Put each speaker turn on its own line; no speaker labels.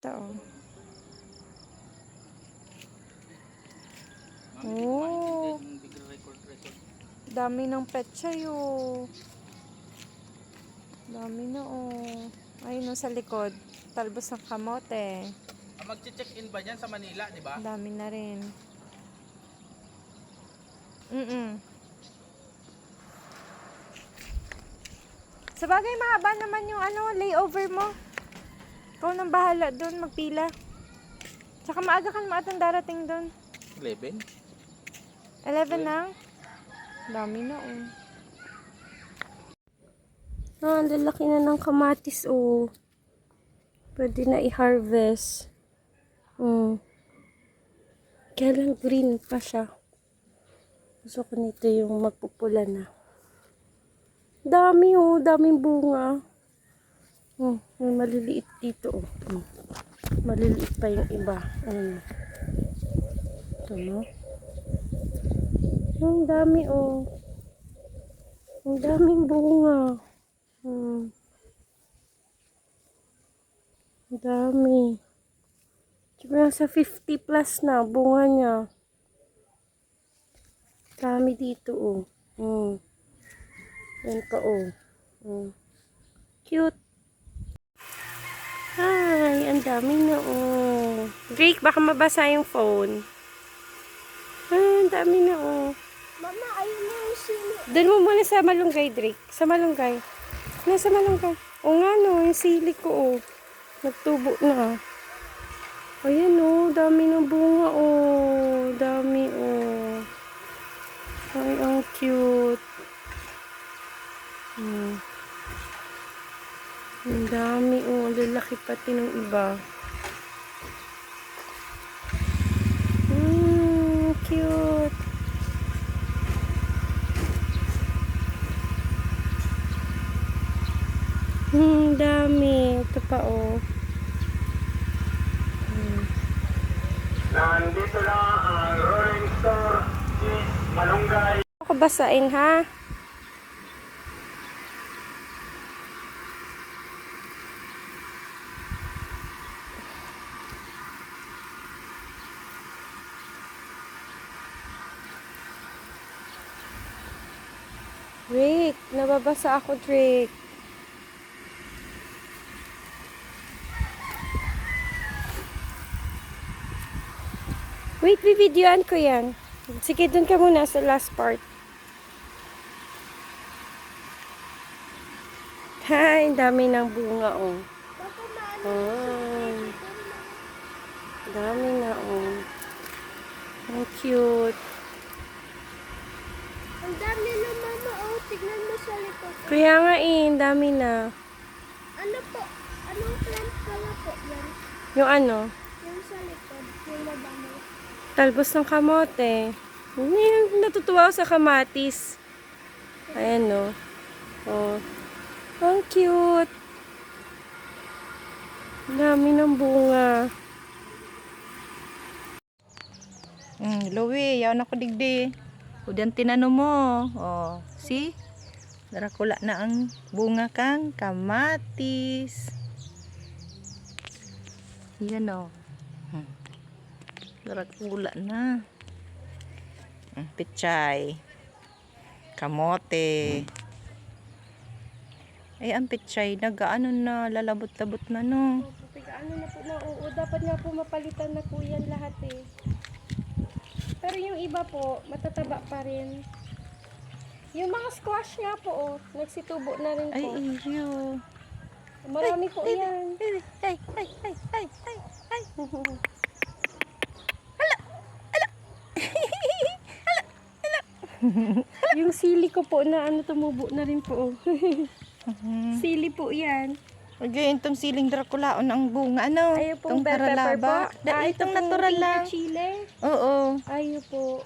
Ito, oh. Dami ng pechay, oh. Dami na, oh. Ayun, sa likod. Talbos ng kamote.
Mag-check-in ba dyan sa Manila, di ba?
Dami na rin. Sa bagay, mahaba naman yung layover mo. Ikaw nang bahala doon, magpila. Tsaka maaga ka naman atang darating doon.
11?
11 na? Dami na, oh. Ang lalaki na ng kamatis, oh. Pwede na i-harvest. Kaya lang green pa siya. Gusto ko nito yung magpupula na. Dami, oh. Daming bunga. May maliliit dito, oh. Maliliit pa yung iba. Ito, no? Ang dami, oh. Ang daming bunga. Ang dami. Nasa 50 plus na bunga niya. Dami dito, oh. Yan pa, oh. Cute. Hi, ang dami na, oh. Drake, baka mabasa yung phone. Ang dami na, oh.
Mama, ayun na yung sili.
Doon mo muna sa malunggay, Drake. Sa malunggay. Nasa malunggay. O nga, no. Yung sili ko, oh. Nagtubo na. Ayan, oh. Dami ng bunga, oh. Dami, oh. Ay, ang cute. Ang dami, oh. Ang lalaki pati ng iba. Cute. Dami. Ito pa, oh.
Nandito na ang Rolling Store Cheese Malunggay.
Ako basain, ha? Rick, nababasa ako, Rick. Wait, bibidyoan ko yan. Sige, dun ka muna sa last part. Hi, dami ng bunga, oh.
Papa, maano?
Dami na, oh. Ang cute.
Ang dami na, Mama. Oh, tignan mo sa likod.
Kaya nga, dami na.
Ano po? Anong plant pala po yan?
Yung ano?
Yung sa likod. Yung madami.
Talbos ng kamote. Natutuwa ako sa kamatis. Ayan, no. Oh. Ang cute. Dami ng bunga.
Lowe, yaw na ko digdi. Udan tinano mo. Oh, see? Darakula na ang bunga kang kamatis. Yan oh. Darakula na. Pichay. Kamote. Ay, ang pichay nagaano na, lalabot-labot na no.
Ano na po na, oo, dapat nga po mapalitan na po yan lahat eh. Pero yung iba po, matataba pa rin. Yung mga squash nga po, oh, nagsitubo na rin
Ay,
po.
iyo.
Marami po yan.
Ay.
Yung sili ko po na tumubo na rin po. Oh. Sili po yan.
Okay, itong siling Draculaon ang bunga, ano?
Ayaw pong
Itong
bell pepper po.
haralaba. Itong natural lang.
Chile.
Oo.
Ayaw po.